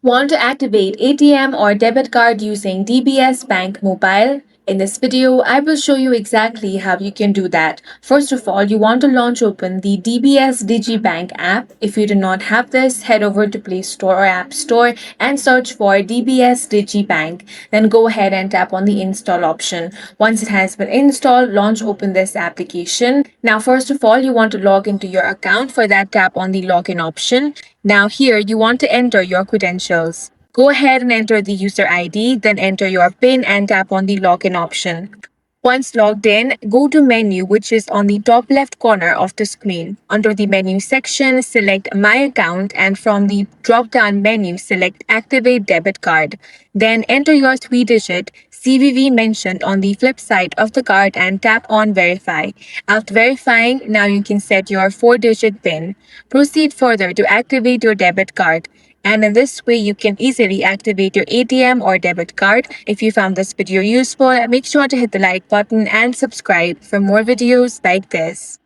Want to activate ATM or debit card using DBS Bank Mobile? In this video, I will show you exactly how you can do that. First of all, you want to launch open the DBS Bank app. If you do not have this, head over to Play Store or App Store and search for DBS Bank. Then go ahead and tap on the install option. Once it has been installed, launch open this application. Now, first of all, you want to log into your account. For that, tap on the login option. Now here, you want to enter your credentials. Go ahead and enter the user ID, then enter your PIN and tap on the login option. Once logged in, go to menu which is on the top left corner of the screen. Under the menu section, select My Account and from the drop-down menu, select Activate Debit Card. Then enter your 3-digit CVV mentioned on the flip side of the card and tap on Verify. After verifying, now you can set your 4-digit PIN. Proceed further to activate your debit card. And in this way, you can easily activate your ATM or debit card. If you found this video useful, make sure to hit the like button and subscribe for more videos like this.